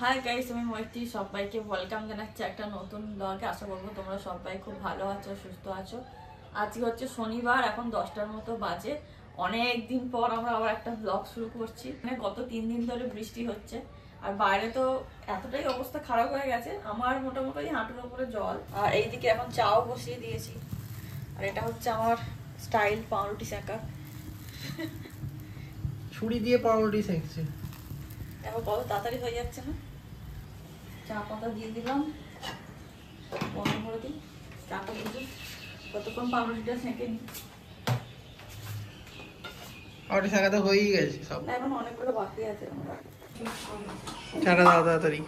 Hi guys, আমি মৈত্রী। সবাইকে ওয়েলকাম জানাচ্ছি একটা নতুন ব্লগে। আশা করবো তোমরা সবাই খুব ভালো আছো, সুস্থ আছো। আজকে হচ্ছে শনিবার, এখন 10টার মতো বাজে। অনেক দিন পর আমরা আবার একটা ব্লগ শুরু করছি। মানে গত 3 দিন ধরে বৃষ্টি হচ্ছে, আর বাইরে তো এতটাই অবস্থা খারাপ হয়ে গেছে, আমার মোটামুটি হাঁটুর উপরে জল। আর এইদিকে এখন চাও বসিয়ে দিয়েছি। আর এটা হচ্ছে আমার স্টাইল পাউরুটি সেঁকা। ছুরি দিয়ে পাউরুটি সেঁকছে। দেখো কত তাড়াতাড়ি হয়ে যাচ্ছে না। চা পাতা দিয়ে দিলাম, বন্ধ করে দিই। চাটা বুঝে কতক্ষণ পাউরুটিটা সেঁকে নিই। পাউরুটি সেঁকা তো হয়েই গেছে সব। এখন অনেকগুলো বাকি আছে। চাটা দাও তাড়াতাড়ি।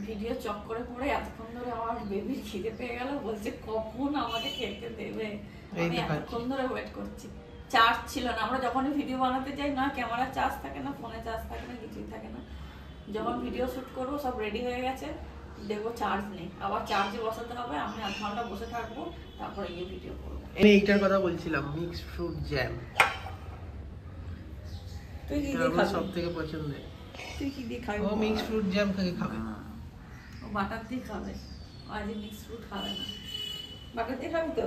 ভিডিও চক্করে পড়ে এতক্ষণ ধরে আমার বেবির খিদে পেয়ে গেল, বলছে কখন আমাকে খেতে দেবে। আমি এতক্ষণ ধরে ওয়েট করছি। চার্জ ছিল না। আমরা যখনই ভিডিও বানাতে যাই, না ক্যামেরা চার্জ থাকে না, ফোনে চার্জ থাকে না, কিছুই থাকে না। যখন ভিডিও শুট করবো সব রেডি হয়ে গেছে, দেখবো চার্জ নেই, আবার চার্জে বসাতে হবে। আমি 8 ঘন্টা বসে থাকবো, তারপরে গিয়ে ভিডিও করবো। এইটার কথা বলছিলাম, মিক্স ফ্রুট জ্যাম। তুই কি দিয়ে খাবি? সব থেকে পছন্দের। তুই কি দিয়ে খাবি? ও মিক্স ফ্রুট জ্যাম থেকে খাবে। ও বাটার দিয়ে খাবে, আজ মিক্স ফ্রুট খাবে না। বাটার দিয়ে খাবি তো?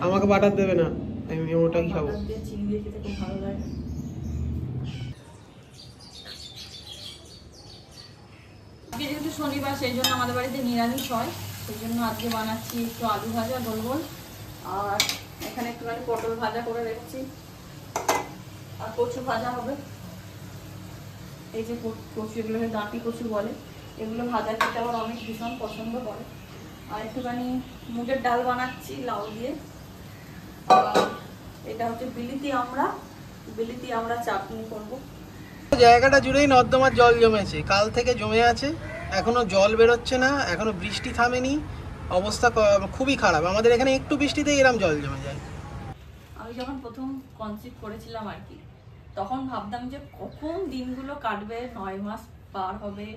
আমাকে বাটার দেবে না, আমি ওটাই খাবো। বাটার দিয়ে চিনি দিয়ে খেতে খুব ভালো লাগে। আজকে যেহেতু শনিবার, সেই জন্য আমাদের বাড়িতে নিরামিষ হয়। সেই জন্য আজকে বানাচ্ছি একটু আলু ভাজা গোল গোল, আর এখানে একটুখানি পটল ভাজা করে রেখেছি, আর কচু ভাজা হবে। এই যে কচু, এগুলোকে গাঁটি কচু বলে। এগুলো ভাজা খেতে আবার অনেক ভীষণ পছন্দ করে। আর একটুখানি মুগের ডাল বানাচ্ছি লাউ দিয়ে। আর এটা হচ্ছে বিলিতি আমরা চাটনি করবো। জায়গাটা জুড়েই নর্দমার জল জমেছে, কাল থেকে জমে আছে। এখনো জল বেরোচ্ছে না, এখনো বৃষ্টি থামেনি। অবস্থা খুবই খারাপ। আমাদের এখানে একটু বৃষ্টিতেই এরকম জল জমে যায়। আমি যখন প্রথম কনসিভ করেছিলাম আর কি, তখন ভাবতাম যে কখন দিনগুলো কাটবে, 9 মাস পার হবে।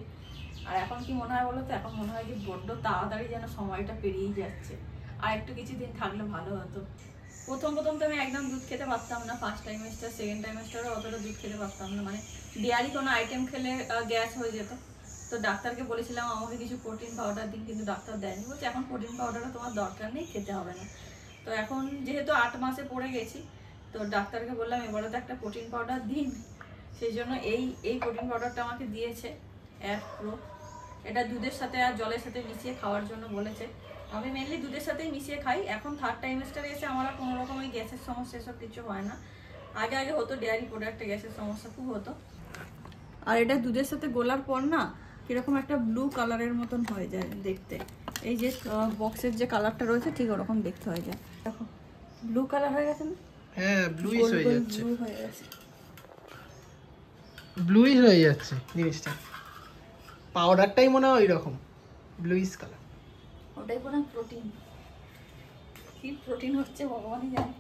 আর এখন কি মনে হয় বলো তো? এখন মনে হয় যে বড্ড তাড়াতাড়ি যেন সময়টা পেরিয়ে যাচ্ছে। আর একটু কিছুদিন থাকলে ভালো হতো। প্রথম তো আমি একদম দুধ খেতে পারতাম না। ফার্স্ট টাইমেস্টার, সেকেন্ড টাইমেস্টারও অতটা দুধ খেতে পারতাম না। মানে ডেয়ারি কোনো আইটেম খেলে গ্যাস হয়ে যেত। তো ডাক্তারকে বলেছিলাম আমাকে কিছু প্রোটিন পাউডার দিন, কিন্তু ডাক্তার দেয়নি। বলছে এখন প্রোটিন পাউডারও তোমার দরকার নেই, খেতে হবে না। তো এখন যেহেতু 8 মাসে পড়ে গেছি, তো ডাক্তারকে বললাম এবারে তো একটা প্রোটিন পাউডার দিন। সেই জন্য এই প্রোটিন পাউডারটা আমাকে দিয়েছে, অ্যাড প্রো। এটা দুধের সাথে আর জলের সাথে মিশিয়ে খাওয়ার জন্য বলেছে। আমি মেনলি দুধের সাথেই মিশিয়ে খাই। এখন থার্ড টাইমেস্টারে এসে আমার আর কোনো রকম ওই গ্যাসের সমস্যা এসব কিছু হয় না। আগে হতো, ডেয়ারি প্রোডাক্টে গ্যাসের সমস্যা খুব হতো। আর এটা দুধের সাথে গোলার পর না কিরকম একটা ব্লু কালারের মতন হয়ে যায় দেখতে। এই যে বক্সের যে কালারটা রয়েছে ঠিক ওরকম দেখতে হয়ে যায়। দেখো ব্লু কালার হয়ে গেছে না? হ্যাঁ, ব্লুইশ হয়ে যাচ্ছে। ব্লু হয়ে গেছে, ব্লুইশ হয়ে যাচ্ছে জিনিসটা। পাউডারটাই মনে হয় ওইরকম ব্লুইশ কালার। ওটাই কোনো প্রোটিন। কি প্রোটিন হচ্ছে ভগবানই জানে।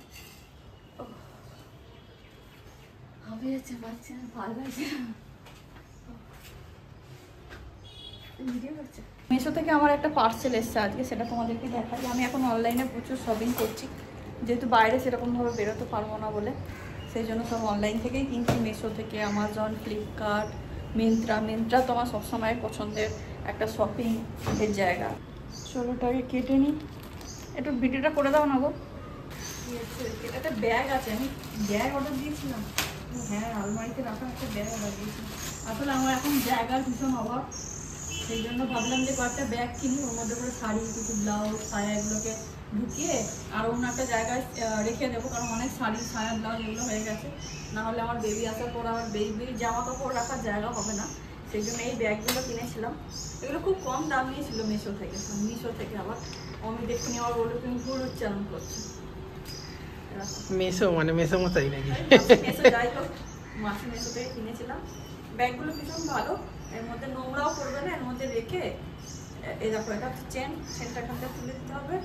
হবে হচ্ছে বাচ্চা, ভালো লাগছে। মিশো থেকে আমার একটা পার্সেল এসছে আজকে, সেটা তোমাদেরকে দেখাই। আমি এখন অনলাইনে প্রচুর শপিং করছি, যেহেতু বাইরে সেরকমভাবে বেরোতে পারবো না বলে। সেই জন্য সব অনলাইন থেকেই কিনছি। মিশো থেকে, আমাজন, ফ্লিপকার্ট, মিন্ত্রা তো আমার সবসময় পছন্দের একটা শপিং এর জায়গা। চলোটাকে কেটে নিই। একটু ভিডিওটা করে দাও না গো। এটা একটা ব্যাগ আছে, আমি ব্যাগ অর্ডার দিয়েছিলাম। হ্যাঁ, আলমারিতে রাখা একটা ব্যাগ অর্ডার দিয়েছিলাম। আসলে আমার এখন জায়গার ভীষণ অভাব, সেই জন্য ভাবলাম যে কয়েকটা ব্যাগ কিনি, ওর মধ্যে করে শাড়ি, কিছু ব্লাউজ, সায়া এগুলোকে ঢুকিয়ে আর অন্য একটা জায়গায় রেখে দেবো। কারণ অনেক শাড়ি, সায়া, ব্লাউজ এগুলো হয়ে গেছে। না হলে আমার বেবি আসার পর আমার বেবির জামা কাপড় রাখার জায়গা হবে না। সেই জন্য এই ব্যাগগুলো কিনেছিলাম। এগুলো খুব কম দাম নিয়েছিল মিশো থেকে। আবার আমি দেখিনি, আবার বলে তুমি ভুল উচ্চারণ করছো। মেসো মানে মেসো মশাই নাকি? মেসো, যাই হোক, মেসো থেকে কিনেছিলাম। ব্যাগগুলো ভীষণ ভালো, এর মধ্যে নোংরাও করবে না। এর মধ্যে রেখে এই দেখো, এটা হচ্ছে চেনটা এখান থেকে তুলে দিতে হবে।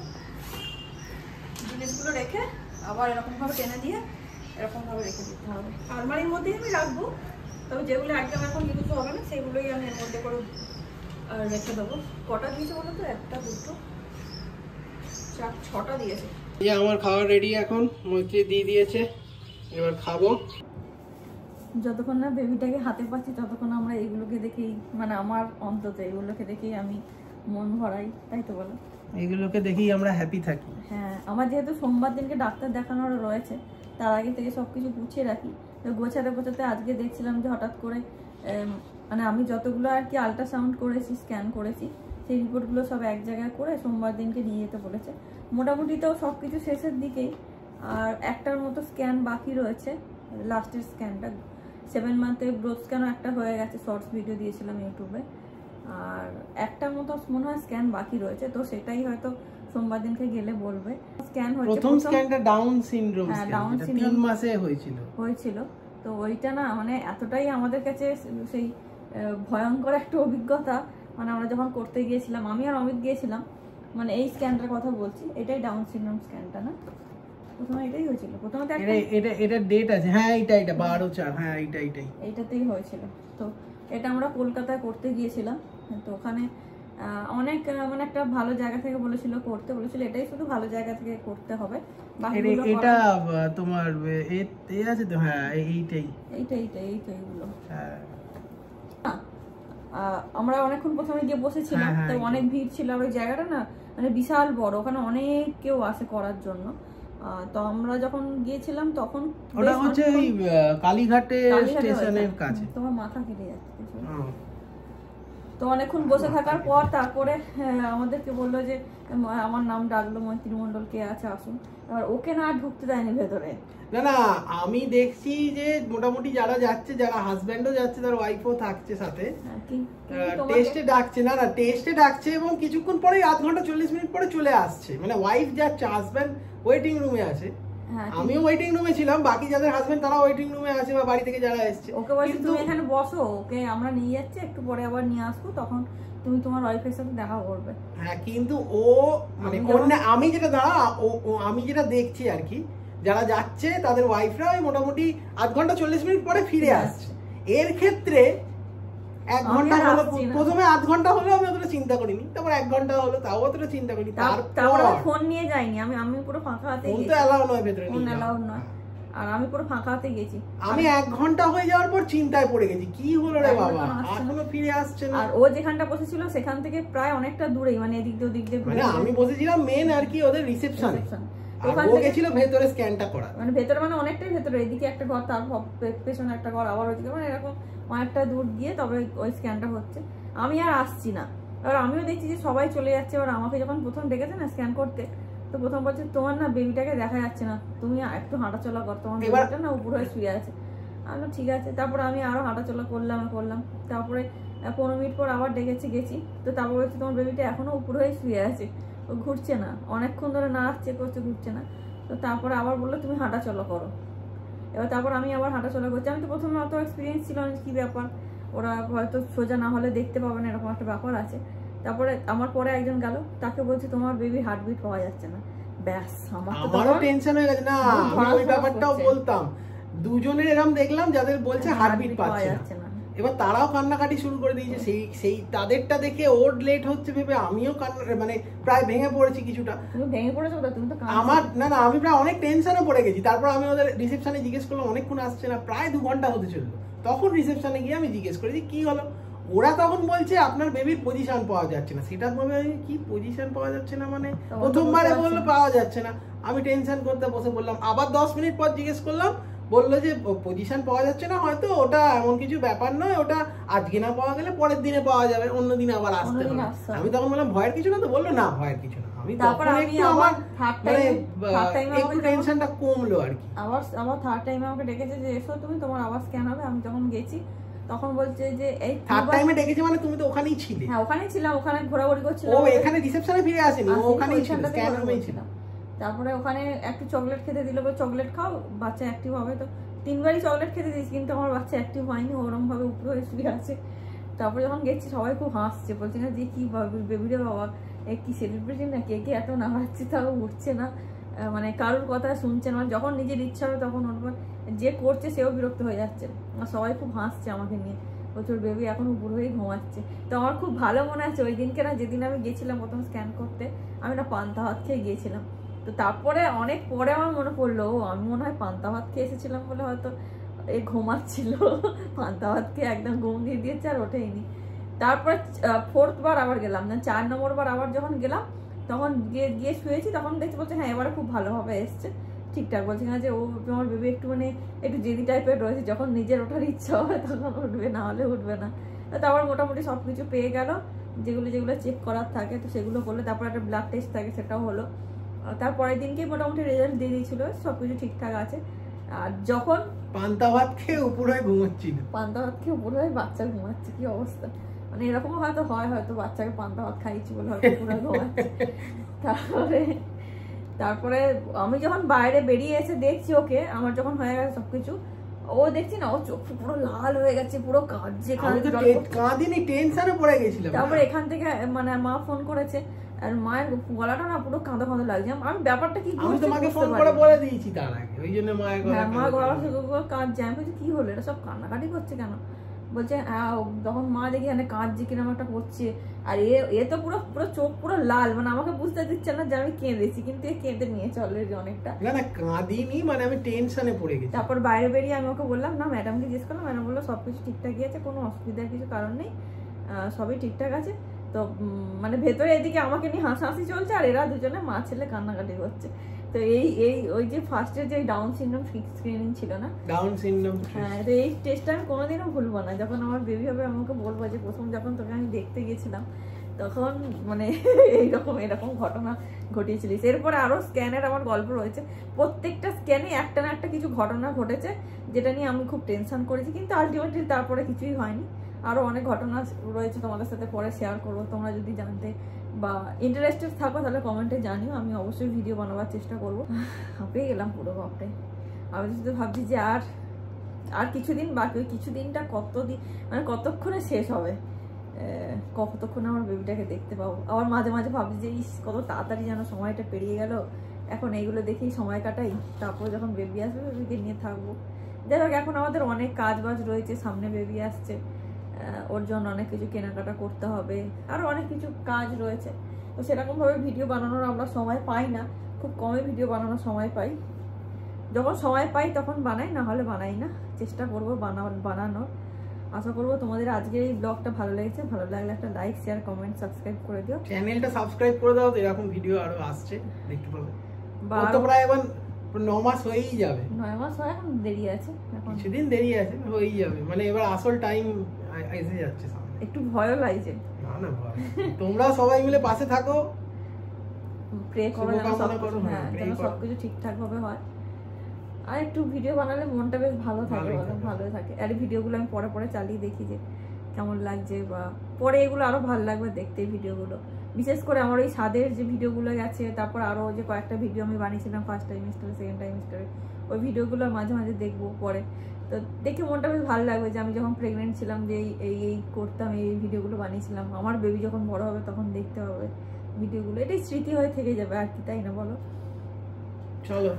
জিনিসগুলো রেখে আবার এরকমভাবে টেনে দিয়ে এরকমভাবে রেখে দিতে হবে। আলমারির মধ্যেই আমি রাখবো, তবে যেগুলো একদম এখন ইউজ হবে না এর মধ্যে করে রেখে দেবো। কটা দিয়েছে বলো তো? 1টা 2টো 4 6টা দিয়েছে। এই আমার খাওয়া রেডি, এখন মৈত্রী দিয়ে দিয়েছে, এবার খাবো। যতক্ষণ না বেবিটাকে হাতে পাচ্ছি ততক্ষণ আমরা এইগুলোকে দেখেই, মানে আমার অন্তত এইগুলোকে দেখেই আমি মন ভরাই, তাই তো বলো? এগুলোকে দেখেই আমরা হ্যাপি থাকি। হ্যাঁ, আমার যেহেতু সোমবার দিনকে ডাক্তার দেখানোর রয়েছে, তার আগে থেকে সবকিছু গুছিয়ে রাখি। তো গোছাতে গোছাতে আজকে দেখছিলাম যে হঠাৎ করে মানে আমি যতগুলো আর কি আল্ট্রাসাউন্ড করেছি, স্ক্যান করেছি, সেই রিপোর্টগুলো সব এক জায়গায় করে সোমবার দিনকে নিয়ে যেতে বলেছে। মোটামুটি তো সব কিছু শেষের দিকেই, আর একটার মতো স্ক্যান বাকি রয়েছে, লাস্টের স্ক্যানটা 7 মান্থের গ্রোথ স্ক্যানও একটা হয়ে গেছে, শর্টস ভিডিও দিয়েছিলাম ইউটিউবে। আর একটার মতো মনে হয় স্ক্যান বাকি রয়েছে, তো সেটাই হয়তো সোমবার দিনকে গেলে বলবে। স্ক্যান হয়েছে, প্রথম স্ক্যানটা ডাউন সিনড্রোম, ডাউন স্ক্যান 3 মাসে হয়েছিল। তো ওইটা না মানে এতটাই আমাদের কাছে সেই ভয়ঙ্কর একটা অভিজ্ঞতা, মানে আমরা যখন করতে গিয়েছিলাম, আমি আর অমিত গিয়েছিলাম, মানে এই স্ক্যানটার কথা বলছি, এটাই ডাউন সিনড্রোম স্ক্যানটা না? প্রথমে এটাই হয়েছিল, প্রথমে তো এটা ডেট আছে, হ্যাঁ এটা 12/4, হ্যাঁ এইটাই হয়েছিল। তো এটা আমরা কলকাতায় করতে গিয়েছিলাম, তো ওখানে অনেক মানে একটা ভালো জায়গা থেকে বলেছিল, এটাই শুধু ভালো জায়গা থেকে করতে হবে। এটা তোমার এই আছে তো, হ্যাঁ এইগুলো হ্যাঁ। আমরা অনেকক্ষণ প্রথমে গিয়ে বসেছিলাম, তো অনেক ভিড় ছিল, আর ওই জায়গাটা না মানে বিশাল বড়, ওখানে অনেক কেউ আসে করার জন্য। তো আমরা যখন গিয়েছিলাম তখন ওটা হচ্ছে ওই কালীঘাটে স্টেশনের কাছে। তোমার মাথা কেটে যাচ্ছে। তো অনেকক্ষণ বসে থাকার পর তারপরে আমাদেরকে বললো যে, আমার নাম ডাকলো, মৈত্রী মণ্ডল, কে আছে আসুন। এবার ওকে না ঢুকতে দেয়নি ভেতরে। না আমি দেখছি যে মোটামুটি যারা যাচ্ছে, যারা হাজবেন্ডও যাচ্ছে, তার ওয়াইফও থাকছে সাথে, টেস্টে ডাকছে এবং কিছুক্ষণ পরেই আধ ঘন্টা 40 মিনিট পরে চলে আসছে। মানে ওয়াইফ যাচ্ছে, হাজবেন্ড ওয়েটিং রুমে আছে, আমিও ওয়েটিং রুমে ছিলাম, বাকি যাদের হাজবেন্ড তারা ওয়েটিং রুমে আছে বা বাড়ি থেকে যারা এসেছে। ওকে বলছি তুমি এখানে বসো, ওকে আমরা নিয়ে যাচ্ছি, একটু পরে আবার নিয়ে আসবো, তখন তুমি তোমার ওয়াইফের সাথে দেখা করবে। হ্যাঁ, কিন্তু ও মানে আমি যেটা দেখছি আর কি, যারা যাচ্ছে তাদের ওয়াইফরা ওই মোটামুটি আধ ঘন্টা 40 মিনিট পরে ফিরে আসছে। এর ক্ষেত্রে 1 ঘন্টা হলো, প্রথমে আধ ঘন্টা হলো আমি অতটা চিন্তা করিনি, তারপর 1 ঘন্টা হলো তাও অতটা চিন্তা করিনি, তারপর ফোন নিয়ে যাইনি, আমি পুরো ফাঁকা হাতে গেছি। ফোন তো অ্যালাউ নয় ভেতরে, ফোন অ্যালাউ নয়, আর আমি পুরো ফাঁকা হাতে গেছি। আমি 1 ঘন্টা হয়ে যাওয়ার পর চিন্তায় পড়ে গেছি, কি হলো রে বাবা, এখনো ফিরে আসছে না। আর ও যেখানটা বসেছিল সেখান থেকে প্রায় অনেকটা দূরেই, মানে এদিক দিয়ে মানে আমি বসেছিলাম মেন আর কি ওদের রিসেপশনে, ওখান থেকে ছিল ভেতরে স্ক্যানটা করা, মানে ভেতরে মানে অনেকটাই ভেতরে, এদিকে একটা ঘর, তার পেছনে একটা ঘর, আবার ওইদিকে, মানে এরকম অনেকটা দূর গিয়ে তবে ওই স্ক্যানটা হচ্ছে। আমি আর আসছি না, এবার আমিও দেখছি যে সবাই চলে যাচ্ছে। এবার আমাকে যখন প্রথম ডেকেছে না স্ক্যান করতে, তো প্রথম বলছে তোমার না বেবিটাকে দেখা যাচ্ছে না, তুমি একটু হাঁটাচলা কর, তোমার বেবিটা না উপর হয়ে শুয়ে আছে। আমি ঠিক আছে, তারপরে আমি আরো হাঁটাচলা করলাম, তারপরে 15 মিনিট পর আবার ডেকেছি, গেছি, তো তারপর বলছে তোমার বেবিটা এখনো উপর হয়ে শুয়ে আছে, ও ঘুরছে না, অনেকক্ষণ ধরে নাড়াচ্ছে করছে, ঘুরছে না। তো তারপরে আবার বললো তুমি হাঁটাচলা করো। এবার তারপর আমি আবার হাঁটাচলা করছি। আমি তো প্রথমে অত এক্সপিরিয়েন্স ছিল না কি ব্যাপার, ওরা হয়তো সোজা না হলে দেখতে পাবে না, এরকম একটা ব্যাপার আছে। তারপরে আমার পরে একজন গেল, তাকে বলছে তোমার বেবি হার্টবিট পাওয়া যাচ্ছে না। ব্যাস, আমারও টেনশন হয়ে গেছে। না আমি ওই ব্যাপারটাও বলতাম, দুজনের এরকম দেখলাম যাদের বলছে হার্টবিট পাওয়া যাচ্ছে না, এবার তারাও কান্নাকাটি শুরু করে দিয়েছে। সেই তাদেরটা দেখে ওর লেট হচ্ছে ভেবে আমিও মানে প্রায় ভেঙে পড়েছি কিছুটা। তুমি ভেঙে পড়েছো? তুমি তো আমার না আমি প্রায় অনেক টেনশনে পড়ে গেছি। তারপর আমি ওদের রিসেপশনে জিজ্ঞেস করলাম, অনেকক্ষণ আসছে না, প্রায় 2 ঘন্টা হতে চললো। তখন রিসেপশনে গিয়ে আমি জিজ্ঞেস করেছি কি হলো, ওরা তখন বলছে আপনার বেবির পজিশন পাওয়া যাচ্ছে না। সেটা ভাবে কি পজিশন পাওয়া যাচ্ছে না, মানে প্রথমবারে বললো পাওয়া যাচ্ছে না। আমি টেনশন করতে বসে বললাম, আবার 10 মিনিট পর জিজ্ঞেস করলাম, বললো যে পজিশন পাওয়া যাচ্ছে না, হয়তো ওটা এমন কিছু ব্যাপার নয়, ওটা আজকে না পাওয়া গেলে পরের দিনে পাওয়া যাবে, অন্য দিনে আবার আসতে হবে। আমি তখন বললাম ভয়ের কিছু না, তো বললো না ভয়ের কিছু না। আমি তখন একটু আমার মানে একটু টেনশনটা কমলো আর কি। আমার থার্ড টাইমে আমাকে ডেকেছে যে এসো তুমি, তোমার আবার স্ক্যান হবে। আমি যখন গেছি তখন বলছে যে এই থার্ড টাইমে ডেকেছে, মানে তুমি তো ওখানেই ছিলে? হ্যাঁ ওখানেই ছিলাম, ওখানে ঘোরাঘুরি করছিলাম। ও এখানে রিসেপশনে ফিরে আসেনি, ও ওখানেই ছিল, স্ক্যান রুমেই ছিল। তারপরে ওখানে একটু চকলেট খেতে দিল, চকলেট খাও বাচ্চা অ্যাক্টিভ হবে। তো 3 বারই চকলেট খেতে দিয়েছি, কিন্তু আমার বাচ্চা অ্যাক্টিভ হয়নি, ওরকম ভাবে উপরে হয়ে শুয়ে আছে। তারপরে যখন গেছি সবাই খুব হাসছে, বলছে না যে কি বেবিরে বাবা কি সেলিব্রিটি না, কে এত নাড়াচ্ছে তাও উঠছে না, মানে কারোর কথা শুনছে না। যখন নিজের ইচ্ছা হবে তখন ওর যে করছে সেও বিরক্ত হয়ে যাচ্ছে, আর সবাই খুব হাসছে আমাকে নিয়ে, প্রচুর বেবি এখন উপর হয়ে ঘুমাচ্ছে। তো আমার খুব ভালো মনে আছে ওই দিনকে না, যেদিন আমি গেছিলাম প্রথম স্ক্যান করতে, আমি না পান্তা ভাত খেয়ে গিয়েছিলাম। তো তারপরে অনেক পরে আমার মনে পড়লো আমি মনে হয় পান্তা ভাত খেয়ে এসেছিলাম বলে হয়তো এই ঘুমাচ্ছিল, পান্তা ভাত খেয়ে একদম ঘুম দিয়ে দিয়েছে আর ওঠেইনি। তারপরে 4th বার আবার গেলাম, না 4 নম্বর বার আবার যখন গেলাম তখন গিয়ে শুয়েছি, তখন দেখতে বলছে হ্যাঁ এবারে খুব ভালোভাবে এসছে, ঠিকঠাক বলছে না যে ও তোমার বেবি একটু মানে একটু জেদি টাইপের রয়েছে, যখন নিজের ওঠার ইচ্ছা হবে তখন উঠবে, না হলে উঠবে না। তারপর মোটামুটি সব কিছু পেয়ে গেল, যেগুলো চেক করার থাকে তো সেগুলো করলে, তারপর একটা ব্লাড টেস্ট থাকে সেটাও হলো। তারপরের দিনকেই মোটামুটি রেজাল্ট দিয়ে দিয়েছিল, সব কিছু ঠিকঠাক আছে। আর যখন পান্তা ভাত খেয়ে উপরে ঘুমাচ্ছিল, পান্তা ভাত খেয়ে উপরে বাচ্চা ঘুমাচ্ছে, কি অবস্থা, মানে এরকম হয়তো হয়তো বাচ্চাকে পান্তা ভাত খাইছি বলে হয়তো পুরো ঘুমাচ্ছে। তারপরে আমি যখন বাইরে বেরিয়ে এসে দেখছি ওকে, আমার যখন হয়ে গেছে সবকিছু, ও দেখছি না ও চোখ পুরো লাল হয়ে গেছে, পুরো কাঁদছে, কাঁদিনি টেনশনে পড়ে গেছিলাম। তারপর এখান থেকে মানে মা ফোন করেছে, আর মায়ের গলাটা না পুরো কাঁদা কাঁদা লাগছে। আমি ব্যাপারটা কি, আমি তোমাকে ফোন করে বলে দিয়েছি তার আগে, ওই জন্য মায়ের গলা, মা গলা কাঁদছে। আমি বলছি কি হলো, এটা সব কান্নাকাটি করছে কেন? বলছে তখন মা দেখি এখানে কাঁদছে কিরকম একটা করছে, আর এ তো পুরো পুরো চোখ পুরো লাল, মানে আমাকে বুঝতে দিচ্ছে না যে আমি কেঁদেছি, কিন্তু এ কেঁদে নিয়েছে অলরেডি অনেকটা। না কাঁদিনি, মানে আমি টেনশনে পড়ে গেছি। তারপর বাইরে বেরিয়ে আমি ওকে বললাম, না ম্যাডামকে জিজ্ঞেস করলাম, ম্যাডাম বললো সবকিছু ঠিকঠাকই আছে, কোনো অসুবিধার কিছু কারণ নেই, সবই ঠিকঠাক আছে। তো মানে ভেতরে এদিকে আমাকে নিয়ে হাসাহাসি চলছে, আর এরা দুজনে মা ছেলে কান্নাকাটি করছে। তো ওই যে ফার্স্টে যে ডাউন সিনড্রোম স্ক্রিনিং ছিল না, ডাউন সিনড্রোম, হ্যাঁ, তো এই টেস্টটা আমি কোনোদিনও ভুলবো না। যখন আমার বেবি হবে আমাকে বলবো যে প্রথম যখন তোকে আমি দেখতে গেছিলাম তখন মানে এরকম ঘটনা ঘটিয়েছিলিস। এরপরে আরো স্ক্যানের আমার গল্প রয়েছে, প্রত্যেকটা স্ক্যানে একটা না একটা কিছু ঘটনা ঘটেছে যেটা নিয়ে আমি খুব টেনশন করেছি, কিন্তু আলটিমেটলি তারপরে কিছুই হয়নি। আরো অনেক ঘটনা রয়েছে, তোমাদের সাথে পরে শেয়ার করবো। তোমরা যদি জানতে বা ইন্টারেস্টেড থাকো তাহলে কমেন্টে জানিও, আমি অবশ্যই ভিডিও বানাবার চেষ্টা করবো। হাঁপিয়ে গেলাম পুরো বাপটাই। আমি শুধু ভাবছি যে আর কিছুদিন বাকি, ওই কিছুদিনটা মানে কতক্ষণে শেষ হবে, কতক্ষণে আমার বেবিটাকে দেখতে পাবো। আবার মাঝে মাঝে ভাবছি যে কত তাড়াতাড়ি যেন সময়টা পেরিয়ে গেল, এখন এইগুলো দেখেই সময় কাটাই, তারপর যখন বেবি আসবে বেবিকে নিয়ে থাকবো। যাই হোক, এখন আমাদের অনেক কাজ বাজ রয়েছে, সামনে বেবি আসছে, ওর জন্য অনেক কিছু কেনাকাটা করতে হবে, আরও অনেক কিছু কাজ রয়েছে। তো সেরকমভাবে ভিডিও বানানোর আমরা সময় পাই না, খুব কমই ভিডিও বানানোর সময় পাই। যখন সময় পাই তখন বানাই, না হলে বানাই না। চেষ্টা করবো বানানোর। আশা করবো তোমাদের আজকের এই ব্লগটা ভালো লেগেছে। ভালো লাগলে একটা লাইক, শেয়ার, কমেন্ট, সাবস্ক্রাইব করে দিও। চ্যানেলটা সাবস্ক্রাইব করে দাও, তো এরকম ভিডিও আরো আসছে, দেখতে পাবে। তো প্রায় এখন 9 মাস হয়েই যাবে। 9 মাস হয়, এখন দেরি আছে, এখন কিছুদিন দেরি আছে, হয়েই যাবে। মানে এবার আসল টাইম এসে যাচ্ছে সামনে। একটু ভয়ও লাগছে। না ভয়, তোমরা সবাই মিলে পাশে থাকো, প্রে করো যেন সবকিছু ঠিকঠাক ভাবে হয়। আর একটু ভিডিও বানালে মনটা বেশ ভালো থাকে, ভালো থাকে। আর ভিডিওগুলো আমি পরে চালিয়ে দেখি যে কেমন লাগছে, বা পরে এগুলো আরো ভালো লাগবে দেখতে ভিডিওগুলো। বিশেষ করে আমার ওই স্বাদের যে ভিডিওগুলো গেছে, তারপর আরো যে কয়েকটা ভিডিও আমি বানিয়েছিলাম ফার্স্ট টাইমিস্টারে, সেকেন্ড টাইমিস্টারে, ওই ভিডিওগুলো মাঝে মাঝে দেখবো পরে। তো দেখে মনটা বেশ ভালো লাগবে যে আমি যখন প্রেগনেন্ট ছিলাম যে এই করতাম, এই ভিডিওগুলো বানিয়েছিলাম। আমার বেবি যখন বড় হবে তখন দেখতে হবে ভিডিওগুলো, এটাই স্মৃতি হয়ে থেকে যাবে আর কি, তাই না বলো? চলো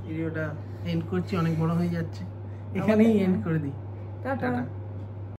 ভিডিওটা এন্ড করছি, অনেক বড় হয়ে যাচ্ছে, এখানেই এন্ড করে দিই। টাটা।